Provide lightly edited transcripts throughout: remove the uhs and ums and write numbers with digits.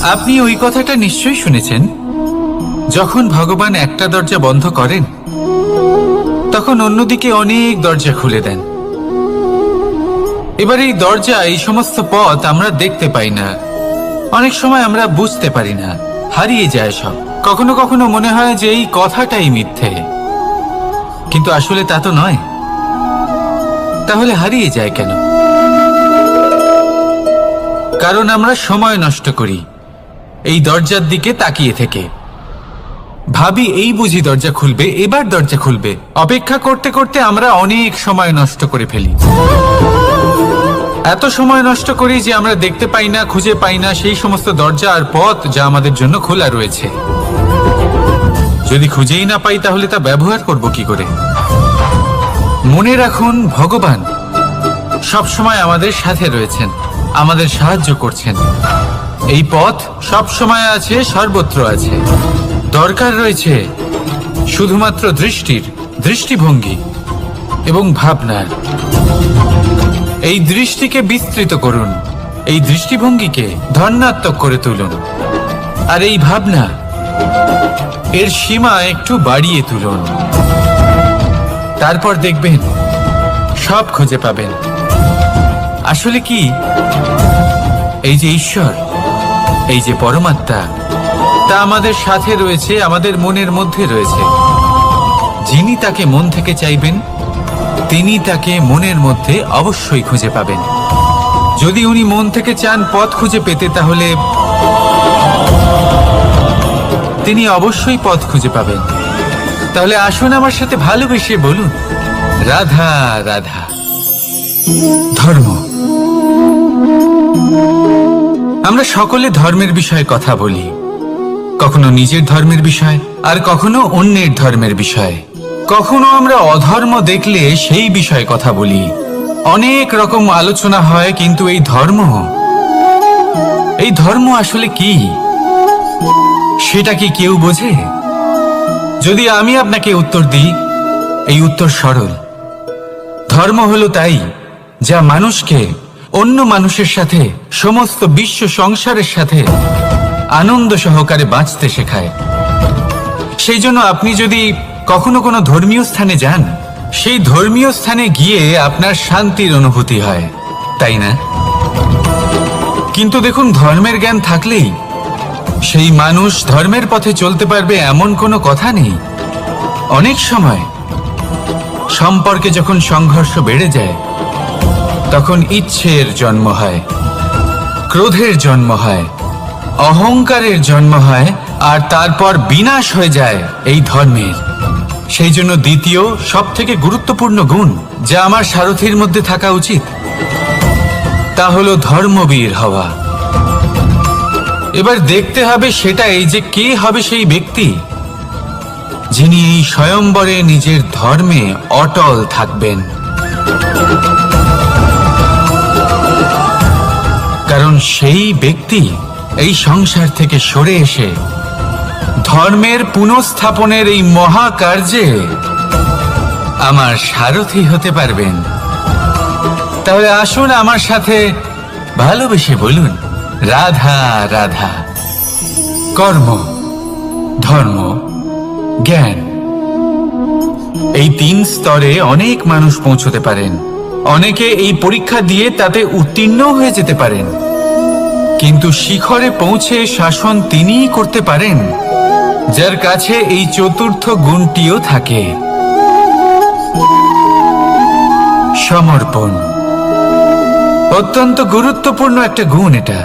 আপনি ওই কথাটা নিশ্চয়ই শুনেছেন, যখন ভগবান একটা দরজা বন্ধ করেন তখন অন্যদিকে অনেক দরজা খুলে দেন। এবার এই দরজা, এই সমস্ত পথ আমরা দেখতে পাই না, অনেক সময় আমরা বুঝতে পারি না, হারিয়ে যায় সব। কখনো কখনো মনে হয় যে এই কথাটাই মিথ্যে, কিন্তু আসলে তা তো নয়। তাহলে হারিয়ে যায় কেন? কারণ আমরা সময় নষ্ট করি এই দরজার দিকে তাকিয়ে থেকে। ভাবি এই বুঝি দরজা খুলবে, এবার দরজা খুলবে। অপেক্ষা করতে করতে আমরা অনেক সময় নষ্ট করে ফেলি। এত সময় নষ্ট করি যে আমরা দেখতে পাই না, খুঁজে পাই না সেই সমস্ত দরজা আর পথ যা আমাদের জন্য খোলা রয়েছে। যদি খুঁজেই না পাই তাহলে তা ব্যবহার করব কি করে? মনে রাখুন, ভগবান সব সময় আমাদের সাথে রয়েছেন, আমাদের সাহায্য করছেন। এই পথ সব সময় আছে, সর্বত্র আছে। দরকার রয়েছে শুধুমাত্র দৃষ্টির, দৃষ্টিভঙ্গি এবং ভাবনার। এই দৃষ্টিকে বিস্তৃত করুন, এই দৃষ্টিভঙ্গিকে ধন্যাত্মক করে তুলুন, আর এই ভাবনা, এর সীমা একটু বাড়িয়ে তুলুন। তারপর দেখবেন সব খুঁজে পাবেন। আসলে কি, এই যে ঈশ্বর, এই যে পরমাত্মা, তা আমাদের সাথে রয়েছে, আমাদের মনের মধ্যে রয়েছে। যিনি তাকে মন থেকে চাইবেন তিনি তাকে মনের মধ্যে অবশ্যই খুঁজে পাবেন। যদি উনি মন থেকে চান পথ খুঁজে পেতে, তাহলে তিনি অবশ্যই পথ খুঁজে পাবেন। তাহলে আসুন আমার সাথে ভালোবেসে বলুন, রাধা রাধা। ধর্ম, আমরা সকলে ধর্মের বিষয়ে কথা বলি, কখনো নিজের ধর্মের বিষয়, আর কখনো অন্যের ধর্মের বিষয়। কখনো আমরা অধর্ম দেখলে সেই বিষয়ে কথা বলি। অনেক রকম আলোচনা হয়, কিন্তু এই ধর্ম আসলে কি, সেটা কি কেউ বোঝে? যদি আমি আপনাকে উত্তর দিই, এই উত্তর সরল। ধর্ম হলো তাই যা মানুষকে অন্য মানুষের সাথে, সমস্ত বিশ্ব সংসারের সাথে আনন্দ সহকারে বাঁচতে শেখায়। সেই জন্য আপনি যদি কখনো কোনো ধর্মীয় স্থানে যান, সেই ধর্মীয় স্থানে গিয়ে আপনার শান্তির অনুভূতি হয়, তাই না? কিন্তু দেখুন, ধর্মের জ্ঞান থাকলেই সেই মানুষ ধর্মের পথে চলতে পারবে এমন কোনো কথা নেই। অনেক সময় সম্পর্কে যখন সংঘর্ষ বেড়ে যায়, তখন ইচ্ছের জন্ম হয়, ক্রোধের জন্ম হয়, অহংকারের জন্ম হয়, আর তারপর বিনাশ হয়ে যায় এই ধর্মের। সেই জন্য দ্বিতীয় সবথেকে গুরুত্বপূর্ণ গুণ যা আমার সারথীর মধ্যে থাকা উচিত, তা হলো ধর্মবীর হওয়া। এবার দেখতে হবে সেটা এই যে কে হবে সেই ব্যক্তি যিনি এই স্বয়ম্বরে নিজের ধর্মে অটল থাকবেন। কারণ সেই ব্যক্তি এই সংসার থেকে সরে এসে ধর্মের পুনঃস্থাপনের এই মহাকার্যে আমার সারথি হতে পারবেন। তাহলে আসুন আমার সাথে ভালোবেসে বলুন, রাধা রাধা। কর্ম, ধর্ম, জ্ঞান, এই 3 স্তরে অনেক মানুষ পৌঁছতে পারেন। অনেকে এই পরীক্ষা দিয়ে তাতে উত্তীর্ণ হয়ে যেতে পারেন, কিন্তু শিখরে পৌঁছে শাসন তিনিই করতে পারেন যার কাছে এই চতুর্থ গুণটিও থাকে, সমর্পণ। অত্যন্ত গুরুত্বপূর্ণ একটা গুণ এটা।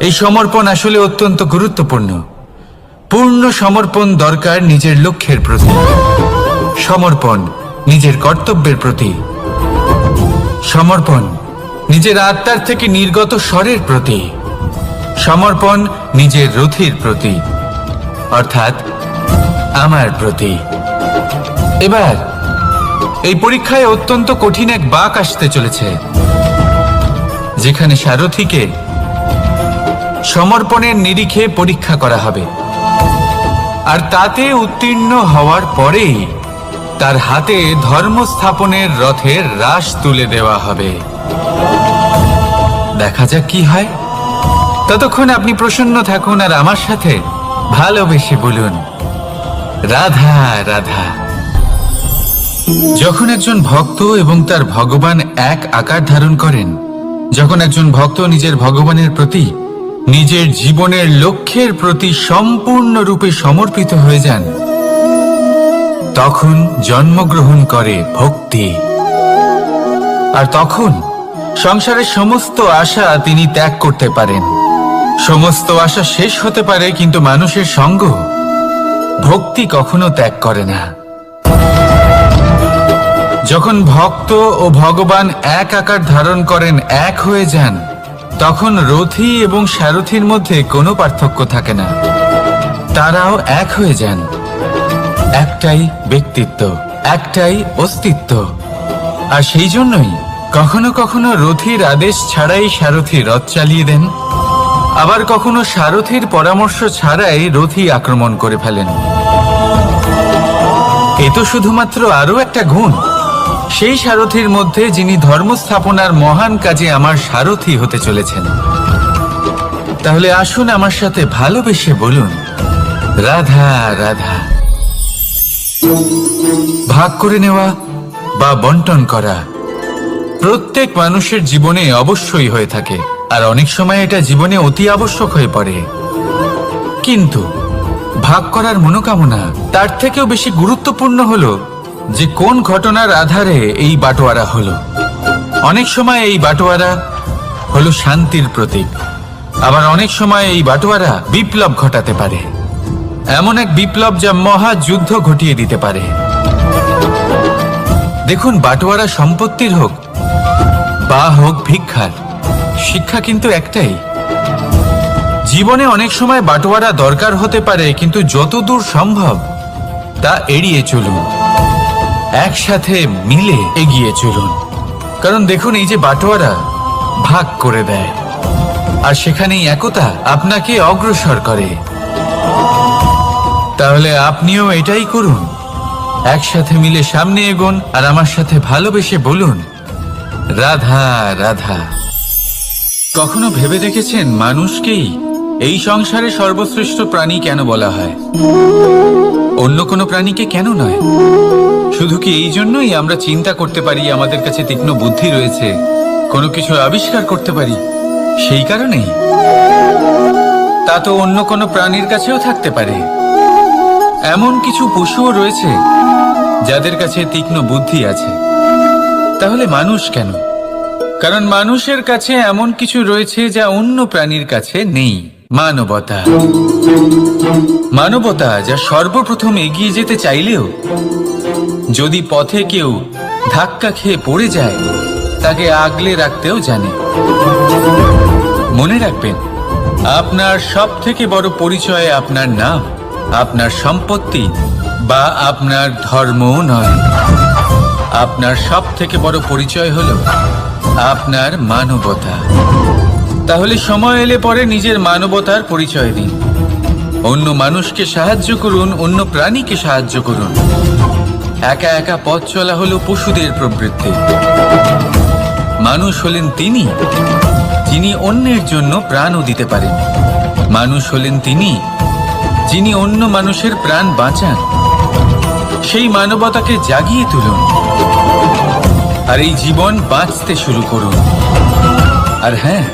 এই সমর্পণ আসলে অত্যন্ত গুরুত্বপূর্ণ। পূর্ণ সমর্পণ দরকার নিজের লক্ষ্যের প্রতি, সমর্পণ নিজের কর্তব্যের প্রতি, সমর্পণ নিজের আত্মার থেকে নির্গত স্বরের প্রতি, সমর্পণ নিজের রথির প্রতি, অর্থাৎ আমার প্রতি। এবার এই পরীক্ষায় অত্যন্ত কঠিন এক বাঁক আসতে চলেছে, যেখানে সারথীকে সমর্পণের নিরিখে পরীক্ষা করা হবে, আর তাতে উত্তীর্ণ হওয়ার পরেই তার হাতে ধর্ম স্থাপনের রথের রাশ তুলে দেওয়া হবে। দেখা যাক কি হয়। ততক্ষণ আপনি প্রসন্ন থাকুন আর আমার সাথে ভালোবেসে বলুন রাধা রাধা। যখন একজন ভক্ত এবং তার ভগবান এক আকার ধারণ করেন, যখন একজন ভক্ত নিজের ভগবানের প্রতি, নিজের জীবনের লক্ষ্যের প্রতি সম্পূর্ণরূপে সমর্পিত হয়ে যান, তখন জন্মগ্রহণ করে ভক্তি। আর তখন সংসারের সমস্ত আশা তিনি ত্যাগ করতে পারেন। সমস্ত আশা শেষ হতে পারে, কিন্তু মানুষের সঙ্গ ভক্তি কখনো ত্যাগ করে না। যখন ভক্ত ও ভগবান এক আকার ধারণ করেন, এক হয়ে যান, তখন রথী এবং সারথীর মধ্যে কোনো পার্থক্য থাকে না। তারাও এক হয়ে যান। একটাই ব্যক্তিত্ব, একটাই অস্তিত্ব। আর সেই জন্যই কখনো কখনো রথীর আদেশ ছাড়াই সারথী রথ চালিয়ে দেন, আবার কখনো সারথীর পরামর্শ ছাড়াই রথী আক্রমণ করে ফেলেন। এ তো শুধুমাত্র আরও একটা গুণ সেই সারথীর মধ্যে, যিনি ধর্ম স্থাপনার মহান কাজে আমার সারথী হতে চলেছেন। তাহলে আসুন আমার সাথে ভালোবেসে বলুন রাধা রাধা। ভাগ করে নেওয়া বা বন্টন করা প্রত্যেক মানুষের জীবনে অবশ্যই হয়ে থাকে, আর অনেক সময় এটা জীবনে অতি আবশ্যক হয়ে পড়ে। কিন্তু ভাগ করার মনোকামনা তার থেকেও বেশি গুরুত্বপূর্ণ হলো যে কোন ঘটনার আধারে এই বাটোয়ারা হলো। অনেক সময় এই বাটোয়ারা হলো শান্তির প্রতীক, আবার অনেক সময় এই বাটোয়ারা বিপ্লব ঘটাতে পারে, এমন এক বিপ্লব যা মহাযুদ্ধ ঘটিয়ে দিতে পারে। দেখুন, বাটোয়ারা সম্পত্তির হোক বা হোক ভিক্ষার, শিক্ষা কিন্তু একটাই। জীবনে অনেক সময় বাটোয়ারা দরকার হতে পারে, কিন্তু যতদূর সম্ভব তা এড়িয়ে চলুন, একসাথে মিলে এগিয়ে চলুন। কারণ দেখুন, এই যে বাটোয়ারা ভাগ করে দেয়, আর সেখানেই একতা আপনাকে অগ্রসর করে। তাহলে আপনিও এটাই করুন, একসাথে মিলে সামনে এগোন, আর আমার সাথে ভালোবেসে বলুন রাধা রাধা। কখনো ভেবে দেখেছেন মানুষকেই এই সংসারে সর্বশ্রেষ্ঠ প্রাণী কেন বলা হয়? অন্য কোনো প্রাণীকে কেন নয়? শুধু কি এই জন্যই আমরা চিন্তা করতে পারি, আমাদের কাছে তীক্ষ্ণ বুদ্ধি রয়েছে, কোনো কিছু আবিষ্কার করতে পারি, সেই কারণেই? তা তো অন্য কোনো প্রাণীর কাছেও থাকতে পারে। এমন কিছু পশুও রয়েছে যাদের কাছে তীক্ষ্ণ বুদ্ধি আছে। তাহলে মানুষ কেন? কারণ মানুষের কাছে এমন কিছু রয়েছে যা অন্য প্রাণীর কাছে নেই। মানবতা। মানবতা যা সর্বপ্রথম এগিয়ে যেতে চাইলেও যদি পথে কেউ ধাক্কা খেয়ে পড়ে যায়, তাকে আগলে রাখতেও জানে। মনে রাখবেন, আপনার সব থেকে বড় পরিচয় আপনার নাম, আপনার সম্পত্তি বা আপনার ধর্মও নয়। আপনার সব থেকে বড় পরিচয় হলো আপনার মানবতা। তাহলে সময় এলে পরে নিজের মানবতার পরিচয় দিন। অন্য মানুষকে সাহায্য করুন, অন্য প্রাণীকে সাহায্য করুন। একা একা পথ চলা হলো পশুদের প্রবৃত্তি। মানুষ হলেন তিনি যিনি অন্যের জন্য প্রাণও দিতে পারেন। মানুষ হলেন তিনি যিনি অন্য মানুষের প্রাণ বাঁচান। সেই মানবতাকে জাগিয়ে তুলুন, আর এই জীবন বাঁচতে শুরু করুন। আর হ্যাঁ,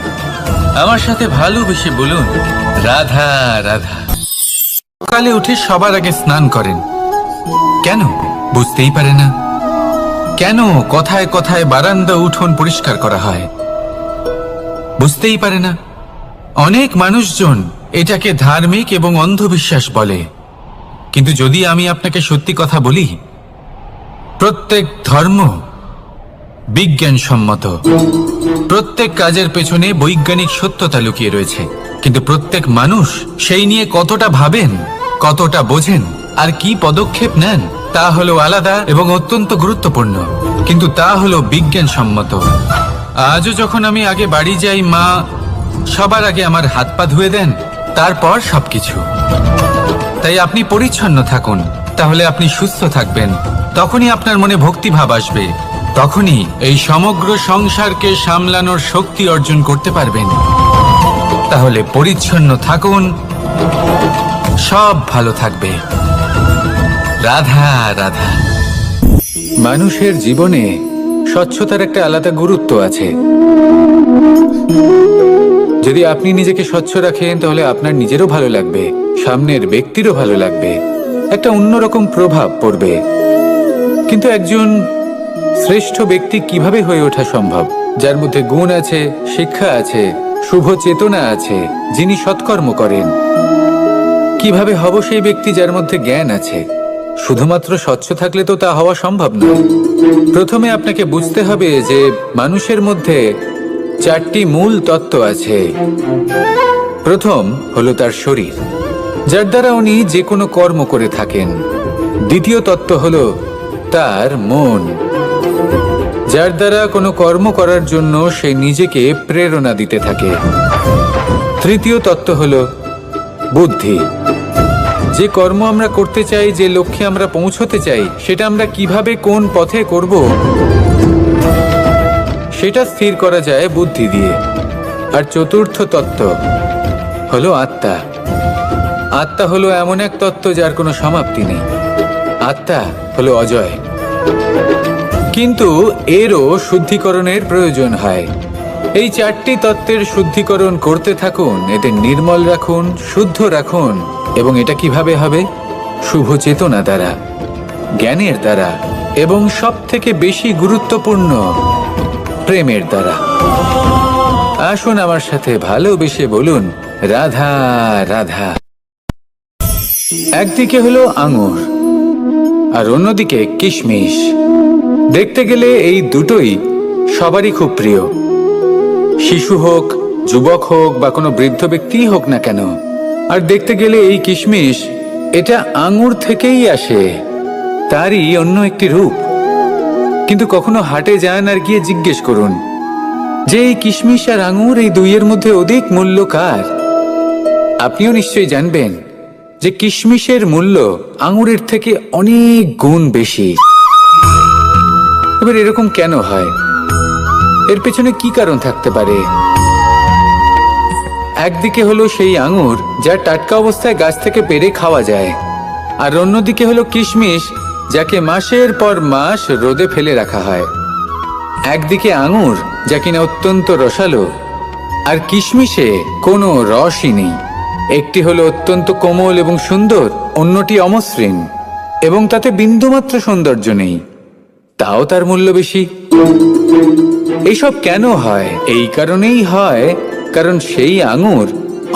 আমার সাথে ভালোবেসে বলুন রাধা রাধা। সকালে উঠে সবার আগে স্নান করেন কেন? বুঝতেই পারে না। কেন কথায় কথায় বারান্দা উঠোন পরিষ্কার করা হয়? বুঝতেই পারে না। অনেক মানুষজন এটাকে ধার্মিক এবং অন্ধবিশ্বাস বলে, কিন্তু যদি আমি আপনাকে সত্যি কথা বলি, প্রত্যেক ধর্ম বিজ্ঞানসম্মত। প্রত্যেক কাজের পেছনে বৈজ্ঞানিক সত্যতা লুকিয়ে রয়েছে, কিন্তু প্রত্যেক মানুষ সেই নিয়ে কতটা ভাবেন, কতটা বোঝেন আর কি পদক্ষেপ নেন তা হলো আলাদা এবং অত্যন্ত গুরুত্বপূর্ণ, কিন্তু তা হলো বিজ্ঞানসম্মত। আজও যখন আমি আগে বাড়ি যাই, মা সবার আগে আমার হাত পা ধুয়ে দেন, তারপর সবকিছু। তাই আপনি পরিচ্ছন্ন থাকুন, তাহলে আপনি সুস্থ থাকবেন। তখনই আপনার মনে ভক্তিভাব আসবে, তখনই এই সমগ্র সংসারকে সামলানোর শক্তি অর্জন করতে পারবেন। তাহলে পরিচ্ছন্ন থাকুন, সব ভালো থাকবে। রাধা রাধা। মানুষের জীবনে স্বচ্ছতার একটা আলাদা গুরুত্ব আছে। যদি আপনি নিজেকে স্বচ্ছ রাখেন তাহলে আপনার নিজেরও ভালো লাগবে, সামনের ব্যক্তিরও ভালো লাগবে, একটা অন্যরকম প্রভাব পড়বে। কিন্তু একজন শ্রেষ্ঠ ব্যক্তি কিভাবে হয়ে ওঠা সম্ভব? যার মধ্যে গুণ আছে, শিক্ষা আছে, শুভ চেতনা আছে, যিনি সৎকর্ম করেন। কিভাবে হব সেই ব্যক্তি যার মধ্যে জ্ঞান আছে? শুধুমাত্র স্বচ্ছ থাকলে তো তা হওয়া সম্ভব নয়। প্রথমে আপনাকে বুঝতে হবে যে মানুষের মধ্যে 4টি মূল তত্ত্ব আছে। প্রথম হলো তার শরীর, যার দ্বারা উনি যে কোনো কর্ম করে থাকেন। দ্বিতীয় তত্ত্ব হলো তার মন, যার দ্বারা কোনো কর্ম করার জন্য সে নিজেকে প্রেরণা দিতে থাকে। তৃতীয় তত্ত্ব হলো বুদ্ধি, যে কর্ম আমরা করতে চাই, যে লক্ষ্যে আমরা পৌঁছতে চাই, সেটা আমরা কিভাবে কোন পথে করব সেটা স্থির করা যায় বুদ্ধি দিয়ে। আর চতুর্থ তত্ত্ব হলো আত্মা। আত্মা হলো এমন এক তত্ত্ব যার কোনো সমাপ্তি নেই। আত্মা হলো অজয়। কিন্তু এরও শুদ্ধিকরণের প্রয়োজন হয়। এই 4টি তত্ত্বের শুদ্ধিকরণ করতে থাকুন, এদের নির্মল রাখুন, শুদ্ধ রাখুন। এবং এটা কিভাবে হবে? শুভ চেতনা দ্বারা, জ্ঞানের দ্বারা, এবং সব থেকে বেশি গুরুত্বপূর্ণ প্রেমের দ্বারা। আসুন আমার সাথে ভালোবেসে বলুন রাধা রাধা। একদিকে হলো আঙুর আর অন্যদিকে কিশমিশ। দেখতে গেলে এই দুটোই সবারই খুব প্রিয়, শিশু হোক, যুবক হোক বা কোনো বৃদ্ধ ব্যক্তিই হোক না কেন। আর দেখতে গেলে এই কিশমিশ, এটা আঙুর থেকেই আসে, তারই অন্য একটি রূপ। কিন্তু কখনো হাটে যান আর গিয়ে জিজ্ঞেস করুন যে এই কিশমিশ আর আঙুর, এই দুইয়ের মধ্যে অধিক মূল্য কার? আপনিও নিশ্চয়ই জানবেন যে কিশমিশের মূল্য আঙুরের থেকে অনেক গুণ বেশি। এবার এরকম কেন হয়? এর পেছনে কি কারণ থাকতে পারে? একদিকে হলো সেই আঙুর যা টাটকা অবস্থায় গাছ থেকে পেড়ে খাওয়া যায়, আর অন্যদিকে হলো কিশমিশ যাকে মাসের পর মাস রোদে ফেলে রাখা হয়। একদিকে আঙুর যা কিনা অত্যন্ত রসালো, আর কিশমিশে কোনো রসই নেই। একটি হলো অত্যন্ত কোমল এবং সুন্দর, অন্যটি অমসৃণ এবং তাতে বিন্দুমাত্র সৌন্দর্য নেই, তাও তার মূল্য বেশি। এইসব কেন হয়? এই কারণেই হয় কারণ সেই আঙুর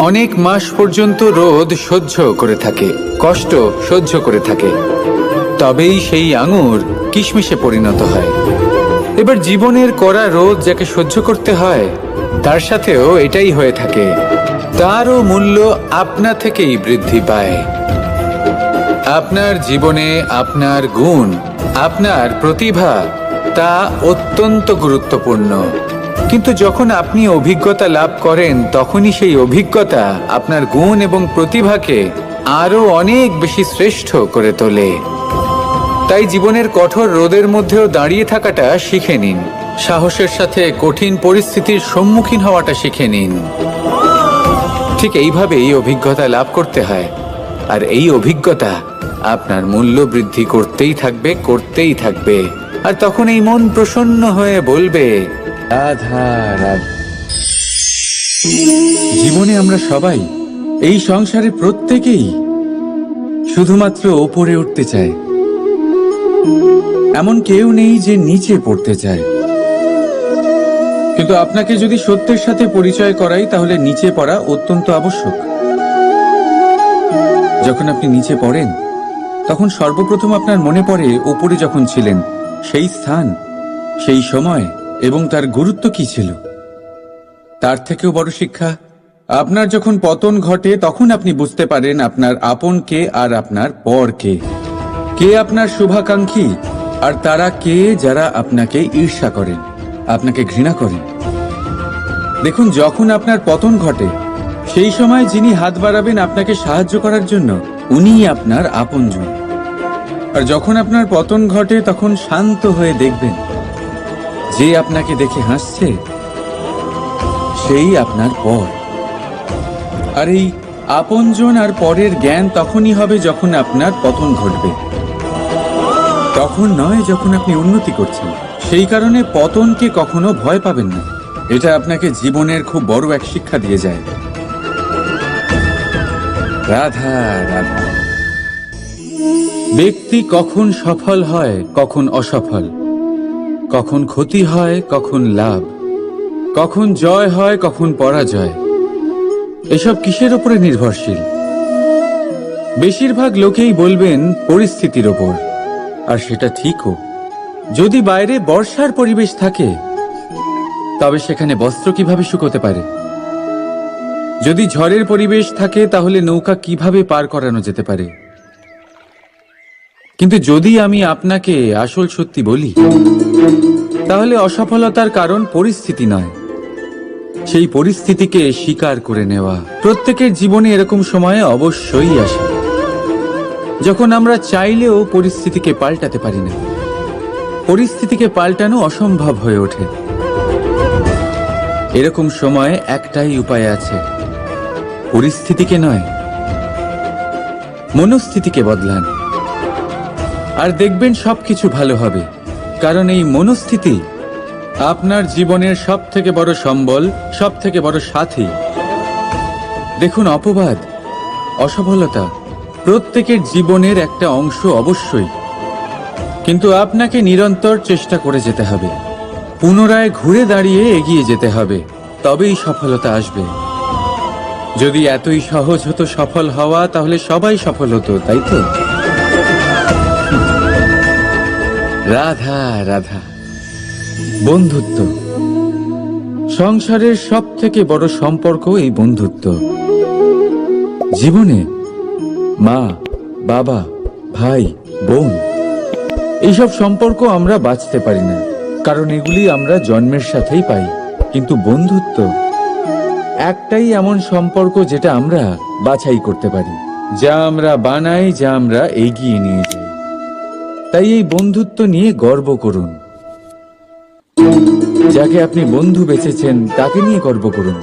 অনেক মাস পর্যন্ত রোদ সহ্য করে থাকে, কষ্ট সহ্য করে থাকে, তবেই সেই আঙুর কিশমিশে পরিণত হয়। এবার জীবনের কড়া রোদ যাকে সহ্য করতে হয়, তার সাথেও এটাই হয়ে থাকে। তারও মূল্য আপনা থেকেই বৃদ্ধি পায়। আপনার জীবনে আপনার গুণ, আপনার প্রতিভা, তা অত্যন্ত গুরুত্বপূর্ণ। কিন্তু যখন আপনি অভিজ্ঞতা লাভ করেন, তখনই সেই অভিজ্ঞতা আপনার গুণ এবং প্রতিভাকে আরো অনেক বেশি শ্রেষ্ঠ করে তোলে। তাই জীবনের কঠোর রোদের মধ্যেও দাঁড়িয়ে থাকাটা শিখে নিন, সাহসের সাথে কঠিন পরিস্থিতির সম্মুখীন হওয়াটা শিখে নিন। ঠিক এইভাবেই অভিজ্ঞতা লাভ করতে হয়, আর এই অভিজ্ঞতা আপনার মূল্য বৃদ্ধি করতেই থাকবে, করতেই থাকবে। আর তখন এই মন প্রসন্ন হয়ে বলবে রাধা রাধা। জীবনে আমরা সবাই, এই সংসারে প্রত্যেকেই শুধুমাত্র ওপরে উঠতে চায়। এমন কেউ নেই যে নিচে পড়তে চায়। কিন্তু আপনাকে যদি সত্যের সাথে পরিচয় করাই, তাহলে নিচে পড়া অত্যন্ত আবশ্যক। যখন আপনি নিচে পড়েন, তখন সর্বপ্রথম আপনার মনে পড়ে ওপরে যখন ছিলেন, সেই স্থান, সেই সময় এবং তার গুরুত্ব কি ছিল। তার থেকেও বড় শিক্ষা, আপনার যখন পতন ঘটে, তখন আপনি বুঝতে পারেন আপনার আপন কে আর আপনার পর কে। কে আপনার শুভাকাঙ্ক্ষী আর তারা কে যারা আপনাকে ঈর্ষা করেন, আপনাকে ঘৃণা করেন। দেখুন, যখন আপনার পতন ঘটে, সেই সময় যিনি হাত বাড়াবেন আপনাকে সাহায্য করার জন্য, উনিই আপনার আপনজন। আর যখন আপনার পতন ঘটে, তখন শান্ত হয়ে দেখবেন যে আপনাকে দেখে হাসছে, সেই আপনার পর। আর এই আপনজন আর পরের জ্ঞান তখনই হবে যখন আপনার পতন ঘটবে, তখন নয় যখন আপনি উন্নতি করছেন। সেই কারণে পতনকে কখনো ভয় পাবেন না। এটা আপনাকে জীবনের খুব বড় এক শিক্ষা দিয়ে যায়। রাধা রাধা। ব্যক্তি কখন সফল হয়, কখন অসফল, কখন ক্ষতি হয়, কখন লাভ, কখন জয় হয়, কখন পরাজয়, এসব কিসের উপরে নির্ভরশীল? বেশিরভাগ লোকেই বলবেন পরিস্থিতির ওপর, আর সেটা ঠিকও। যদি বাইরে বর্ষার পরিবেশ থাকে তবে সেখানে বস্ত্র কিভাবে শুকোতে পারে? যদি ঝড়ের পরিবেশ থাকে তাহলে নৌকা কিভাবে পার করানো যেতে পারে? কিন্তু যদি আমি আপনাকে আসল সত্যি বলি, তাহলে অসফলতার কারণ পরিস্থিতি নয়, সেই পরিস্থিতিকে স্বীকার করে নেওয়া। প্রত্যেকের জীবনে এরকম সময়ে অবশ্যই আসে যখন আমরা চাইলেও পরিস্থিতিকে পাল্টাতে পারি না। পরিস্থিতিকে পাল্টানো অসম্ভব হয়ে ওঠে। এরকম সময়ে একটাই উপায় আছে, পরিস্থিতিকে নয়, মনস্থিতিকে বদলান, আর দেখবেন সবকিছু ভালো হবে। কারণ এই মনস্থিতি আপনার জীবনের সব থেকে বড় সম্বল, সব থেকে বড় সাথী। দেখুন, অপবাদ, অসফলতা প্রত্যেকের জীবনের একটা অংশ অবশ্যই, কিন্তু আপনাকে নিরন্তর চেষ্টা করে যেতে হবে, পুনরায় ঘুরে দাঁড়িয়ে এগিয়ে যেতে হবে, তবেই সফলতা আসবে। যদি এতই সহজ হতো সফল হওয়া, তাহলে সবাই সফল হতো, তাই তো? রাধা রাধা। বন্ধুত্ব, সংসারের সব থেকে বড় সম্পর্ক এই বন্ধুত্ব। জীবনে মা, বাবা, ভাই, বোন, এইসব সম্পর্ক আমরা বাঁচতে পারি না, কারণ এগুলি আমরা জন্মের সাথেই পাই। কিন্তু বন্ধুত্ব একটাই এমন সম্পর্ক যেটা আমরা বাছাই করতে পারি, যা আমরা বানাই, যা আমরা এগিয়ে নিয়ে যাই। তাই এই বন্ধুত্ব নিয়ে গর্ব করুন। যাকে আপনি বন্ধু বেছেছেন তাকে নিয়ে গর্ব করুন।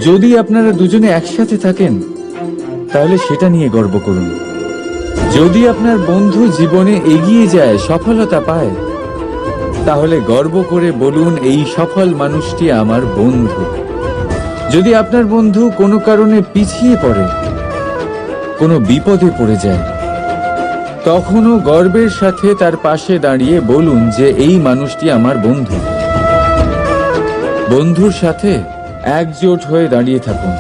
যদি আপনারা দুজনে একসাথে থাকেন তাহলে সেটা নিয়ে গর্ব করুন। যদি আপনার বন্ধু জীবনে এগিয়ে যায়, সফলতা পায়, তাহলে গর্ব করে বলুন, এই সফল মানুষটি আমার বন্ধু। যদি আপনার বন্ধু কোনো কারণে পিছিয়ে পড়ে, কোনো বিপদে পড়ে যায়, তখনও গর্বের সাথে তার পাশে দাঁড়িয়ে বলুন যে এই মানুষটি আমার বন্ধু। বন্ধুর সাথে একজোট হয়ে দাঁড়িয়ে থাকুন,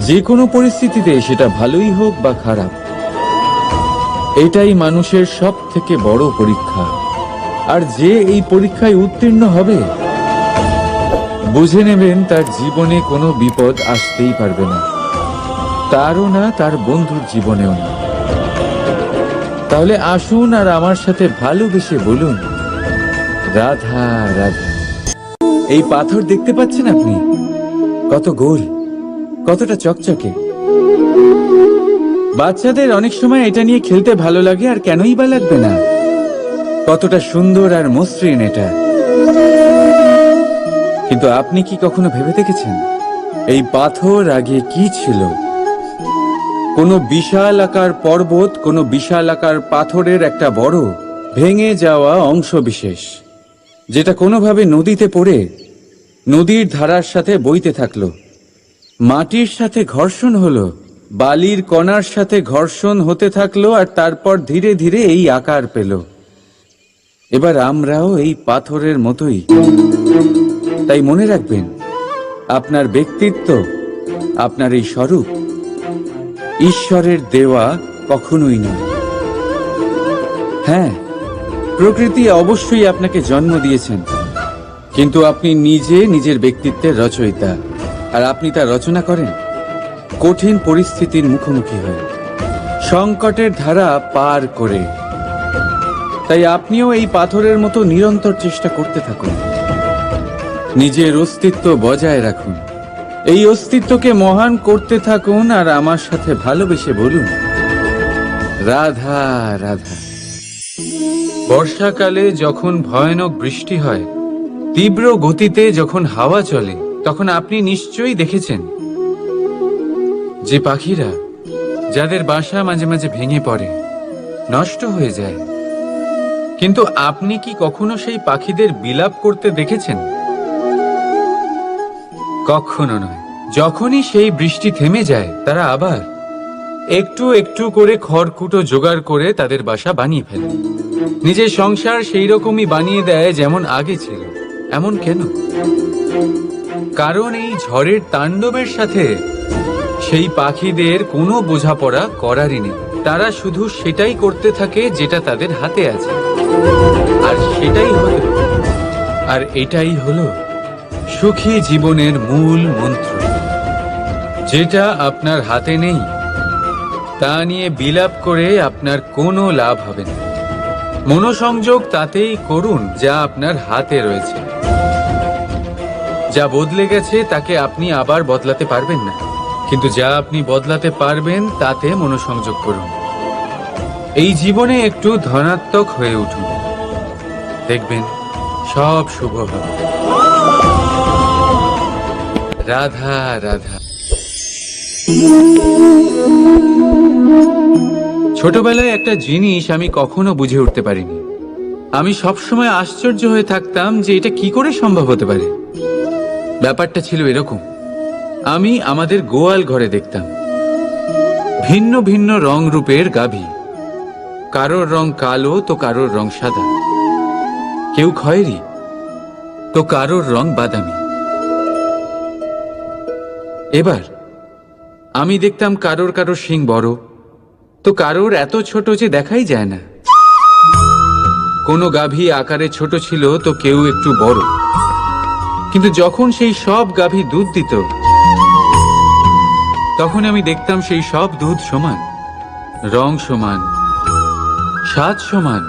যে কোনো পরিস্থিতিতে, সেটা ভালোই হোক বা খারাপ। এটাই মানুষের সব থেকে বড় পরীক্ষা। আর যে এই পরীক্ষায় উত্তীর্ণ হবে, বুঝে নেবেন তার জীবনে কোনো বিপদ আসতেই পারবে না, তারও না, তার বন্ধুর জীবনেও না। তাহলে আসুন আর আমার সাথে ভালোবেসে বলুন, রাধা রাধা। এই পাথর দেখতে পাচ্ছেন আপনি? কত গোল, কতটা চকচকে। বাচ্চাদের অনেক সময় এটা নিয়ে খেলতে ভালো লাগে, আর কেনই বা লাগবে না? কতটা সুন্দর আর মসৃণ এটা। কিন্তু আপনি কি কখনো ভেবে দেখেছেন এই পাথর আগে কি ছিল? কোনো বিশাল আকার পর্বত, কোনো বিশাল আকার পাথরের একটা বড় ভেঙে যাওয়া অংশ বিশেষ, যেটা কোনোভাবে নদীতে পড়ে নদীর ধারার সাথে বইতে থাকলো। মাটির সাথে ঘর্ষণ হলো, বালির কণার সাথে ঘর্ষণ হতে থাকলো, আর তারপর ধীরে ধীরে এই আকার পেল। এবার আমরাও এই পাথরের মতোই। তাই মনে রাখবেন, আপনার ব্যক্তিত্ব, আপনার এই স্বরূপ ঈশ্বরের দেওয়া কখনোই নয়। হ্যাঁ, প্রকৃতি অবশ্যই আপনাকে জন্ম দিয়েছেন, কিন্তু আপনি নিজে নিজের ব্যক্তিত্বের রচয়িতা। আর আপনি তা রচনা করেন কঠিন পরিস্থিতির মুখোমুখি হয়ে, সংকটের ধারা পার করে। তাই আপনিও এই পাথরের মতো নিরন্তর চেষ্টা করতে থাকুন, নিজের অস্তিত্ব বজায় রাখুন, এই অস্তিত্বকে মহান করতে থাকুন, আর আমার সাথে ভালোবেসে বলুন, রাধা রাধা। বর্ষাকালে যখন ভয়ানক বৃষ্টি হয়, তীব্র গতিতে যখন হাওয়া চলে, তখন আপনি নিশ্চয়ই দেখেছেন যে পাখিরা, যাদের বাসা মাঝে মাঝে ভেঙে পড়ে, নষ্ট হয়ে যায়, কিন্তু আপনি কি কখনো সেই পাখিদের বিলাপ করতে দেখেছেন? কখনো নয়। যখনই সেই বৃষ্টি থেমে যায়, তারা আবার একটু একটু করে খড়কুটো জোগাড় করে তাদের বাসা বানিয়ে ফেলে। নিজের সংসার সেই রকমই বানিয়ে দেয় যেমন আগে ছিল। এমন কেন? কারণ এই ঝড়ের তাণ্ডবের সাথে সেই পাখিদের কোনো বোঝাপড়া করারই নেই। তারা শুধু সেটাই করতে থাকে যেটা তাদের হাতে আছে, আর এটাই হলো সুখী জীবনের মূল মন্ত্র। যেটা আপনার হাতে নেই তা নিয়ে বিলাপ করে আপনার কোনো লাভ হবে না। মনোসংযোগ তাতেই করুন যা আপনার হাতে রয়েছে। যা বদলে গেছে তাকে আপনি আবার বদলাতে পারবেন না, কিন্তু যা আপনি বদলাতে পারবেন তাতে মনোসংযোগ করুন। এই জীবনে একটু ধনাত্মক হয়ে উঠুন, দেখবেন সব শুভ হবে। রাধা রাধা। ছোটবেলায় একটা জিনিস আমি কখনো বুঝে উঠতে পারিনি। আমি সবসময় আশ্চর্য হয়ে থাকতাম যে এটা কি করে সম্ভব হতে পারে। ব্যাপারটা ছিল এরকম, আমি আমাদের গোয়াল ঘরে দেখতাম ভিন্ন ভিন্ন রং রূপের গাভী। কারোর রং কালো তো কারোর রং সাদা, কেউ খয়েরি তো কারোর রং বাদামি। এবার আমি দেখতাম কারোর কারোর শিং বড় তো কারোর এত ছোট যে দেখাই যায় না। কোনো গাভী আকারে ছোট ছিল তো কেউ একটু বড়। কিন্তু যখন সেই সব গাভী দুধ দিত, তখন আমি দেখতাম সেই সব দুধ সমান, রং সমান, স্বাদ সমান,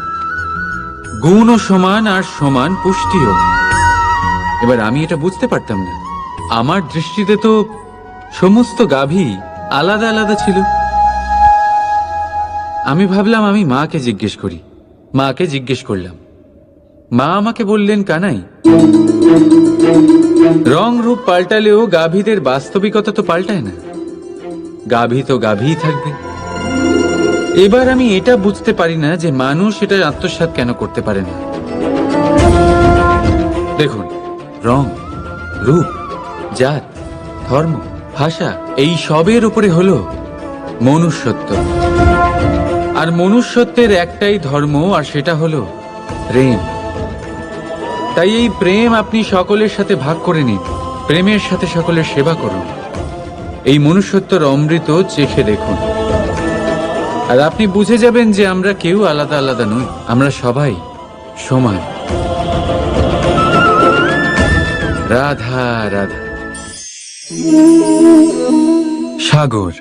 গুণও সমান, আর সমান পুষ্টিও। এবার আমি এটা বুঝতে পারতাম না। আমার দৃষ্টিতে তো সমস্ত গাভী আলাদা আলাদা ছিল। আমি ভাবলাম আমি মাকে জিজ্ঞেস করি। মাকে জিজ্ঞেস করলাম। মা আমাকে বললেন, কানাই, রং রূপ পাল্টালেও গাভীদের বাস্তবিকতা তো পাল্টায় না। গাভী তো গাভীই থাকবে। এবার আমি এটা বুঝতে পারি না যে মানুষ এটা আত্মসাৎ কেন করতে পারে না। দেখুন, রং, রূপ, জাত, ধর্ম, ভাষা, এই সবের উপরে হলো মনুষ্যত্ব। আর মনুষ্যত্বের একটাই ধর্ম, আর সেটা হলো প্রেম। তাই এই প্রেম আপনি সকলের সাথে ভাগ করে নিন। প্রেমের সাথে সকলের সেবা করুন। এই মনুষ্যত্বর অমৃত চেখে দেখুন, আর আপনি বুঝে যাবেন যে আমরা কেউ আলাদা আলাদা নই, আমরা সবাই সমান। রাধা রাধা। সাগর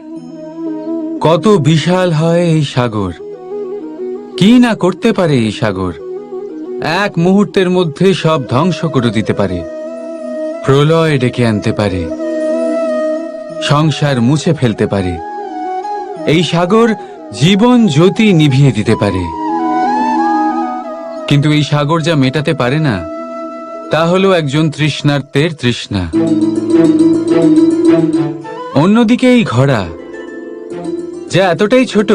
কত বিশাল হয় এই সাগর! কি না করতে পারে এই সাগর! এক মুহূর্তের মধ্যে সব ধ্বংস করে দিতে পারে, প্রলয় ডেকে আনতে পারে, সংসার মুছে ফেলতে পারে। এই সাগর জীবন জ্যোতি নিভিয়ে দিতে পারে। কিন্তু এই সাগর যা মেটাতে পারে না, তা হলো একজন তৃষ্ণার্তের তৃষ্ণা। অন্যদিকে এই ঘোড়া, যা এতটাই ছোট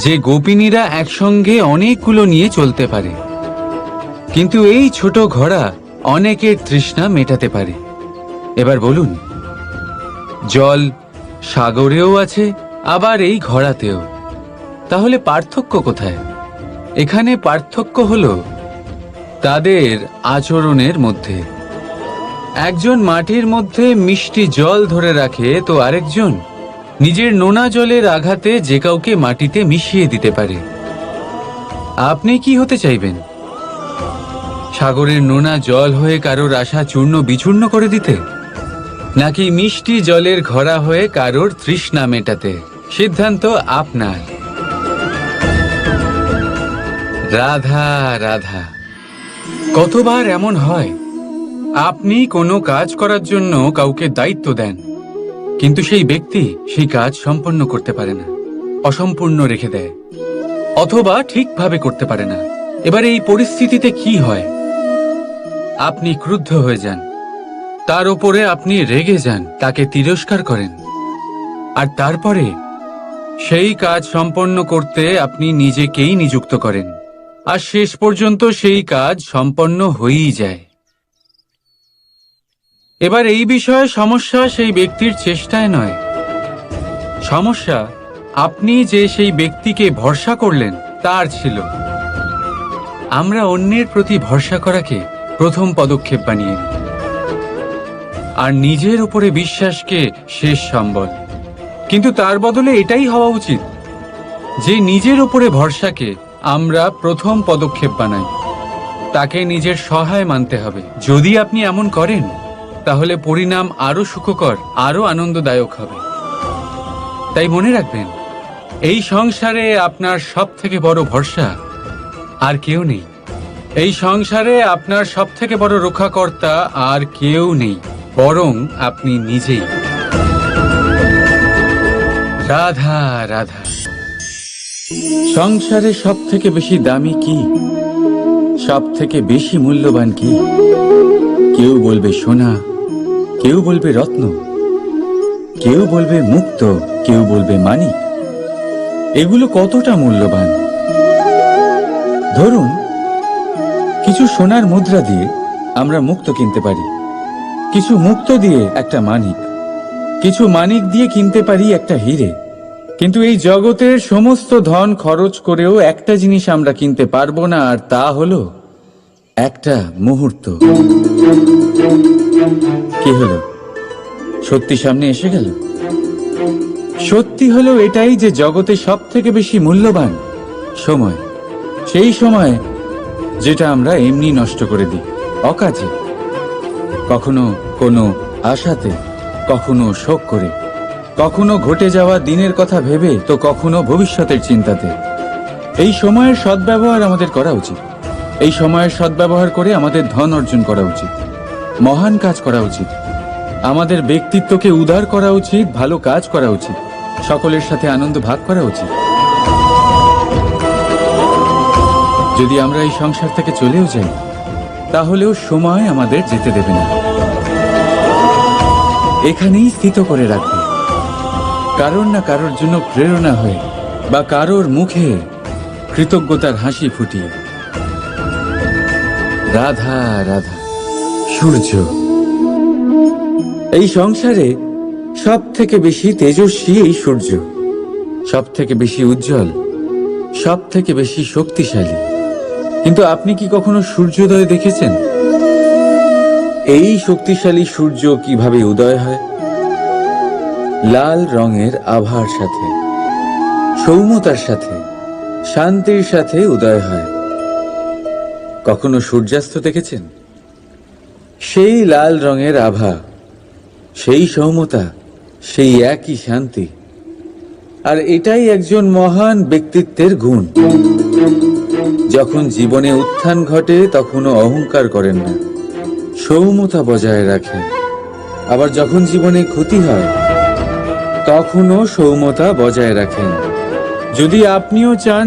যে গোপিনীরা একসঙ্গে অনেকগুলো নিয়ে চলতে পারে, কিন্তু এই ছোট ঘোড়া অনেকের তৃষ্ণা মেটাতে পারে। এবার বলুন, জল সাগরেও আছে, আবার এই ঘোড়াতেও। তাহলে পার্থক্য কোথায়? এখানে পার্থক্য হলো তাদের আচরণের মধ্যে। একজন মাটির মধ্যে মিষ্টি জল ধরে রাখে, তো আরেকজন নিজের নোনা জলের আঘাতে যে কাউকে মাটিতে মিশিয়ে দিতে পারে। আপনি কি হতে চাইবেন? সাগরের নোনা জল হয়ে কারোর আশা চূর্ণ বিচূর্ণ করে দিতে, নাকি মিষ্টি জলের ঘোড়া হয়ে কারোর তৃষ্ণা মেটাতে? সিদ্ধান্ত আপনার। রাধা রাধা। কতবার এমন হয়, আপনি কোনো কাজ করার জন্য কাউকে দায়িত্ব দেন, কিন্তু সেই ব্যক্তি সেই কাজ সম্পন্ন করতে পারে না, অসম্পূর্ণ রেখে দেয়, অথবা ঠিকভাবে করতে পারে না। এবার এই পরিস্থিতিতে কি হয়? আপনি ক্রুদ্ধ হয়ে যান, তার উপরে আপনি রেগে যান, তাকে তিরস্কার করেন। আর তারপরে সেই কাজ সম্পন্ন করতে আপনি নিজেকেই নিযুক্ত করেন, আর শেষ পর্যন্ত সেই কাজ সম্পন্ন হয়েই যায়। এবার এই বিষয়ে সমস্যা সেই ব্যক্তির চেষ্টায় নয়, সমস্যা আপনি যে সেই ব্যক্তিকে ভরসা করলেন তার ছিল। আমরা অন্যের প্রতি ভরসা করাকে প্রথম পদক্ষেপ বানিয়ে নিই, আর নিজের উপরে বিশ্বাসকে শেষ সম্বল। কিন্তু তার বদলে এটাই হওয়া উচিত যে নিজের উপরে ভরসাকে আমরা প্রথম পদক্ষেপ বানাই, তাকে নিজের সহায় মানতে হবে। যদি আপনি এমন করেন তাহলে পরিণাম আরো সুখকর, আরো আনন্দদায়ক হবে। তাই মনে রাখবেন, এই সংসারে আপনার সব থেকে বড় ভরসা আর কেউ নেই। এই সংসারে আপনার সব থেকে বড় রক্ষাকর্তা আর কেউ নেই, বরং আপনি নিজেই। রাধা রাধা। সংসারে সব থেকে বেশি দামি কি, সব থেকে বেশি মূল্যবান কি? কেউ বলবে সোনা, কেউ বলবে রত্ন, কেউ বলবে মুক্ত, কেউ বলবে মানিক। এগুলো কতটা মূল্যবান? ধরুন, কিছু সোনার মুদ্রা দিয়ে আমরা মুক্ত কিনতে পারি, কিছু মুক্ত দিয়ে একটা মানিক, কিছু মানিক দিয়ে কিনতে পারি একটা হীরে। কিন্তু এই জগতের সমস্ত ধন খরচ করেও একটা জিনিস আমরা কিনতে পারবো না, আর তা হলো একটা মুহূর্ত। কি হলো? সত্যি সামনে এসে গেল। সত্যি হলো এটাই যে জগতে সব থেকে বেশি মূল্যবান সময়, সেই সময় যেটা আমরা এমনি নষ্ট করে দিই অকাজে, কখনো কোনো আশাতে, কখনো শোক করে, কখনো ঘটে যাওয়া দিনের কথা ভেবে, তো কখনো ভবিষ্যতের চিন্তাতে। এই সময়ের সদ্ব্যবহার আমাদের করা উচিত। এই সময়ের সদ্ব্যবহার করে আমাদের ধন অর্জন করা উচিত, মহান কাজ করা উচিত, আমাদের ব্যক্তিত্বকে উদার করা উচিত, ভালো কাজ করা উচিত, সকলের সাথে আনন্দ ভাগ করা উচিত। যদি আমরা এই সংসার থেকে চলেও যাই, তাহলেও সময় আমাদের যেতে দেবে না, এখানেই স্থিত করে রাখবে, কারোর না কারোর জন্য প্রেরণা হয়ে, বা কারোর মুখে কৃতজ্ঞতার হাসি ফুটিয়ে। রাধা রাধা। সূর্য এই সংসারে সব থেকে বেশি তেজস্বী, এই সূর্য সব থেকে বেশি উজ্জ্বল, সব থেকে বেশি শক্তিশালী। কিন্তু আপনি কি কখনো সূর্যোদয় দেখেছেন? এই শক্তিশালী সূর্য কিভাবে উদয় হয়? লাল রঙের আভার সাথে, সৌম্যতার সাথে, শান্তির সাথে উদয় হয়। কখনো সূর্যাস্ত দেখেছেন? সেই লাল রঙের আভা, সেই সৌম্যতা, সেই একই শান্তি। আর এটাই একজন মহান ব্যক্তিত্বের গুণ। যখন জীবনে উত্থান ঘটে তখনও অহংকার করেন না, সৌম্যতা বজায় রাখেন। আবার যখন জীবনে ক্ষতি হয় তখনও সৌম্যতা বজায় রাখেন। যদি আপনিও চান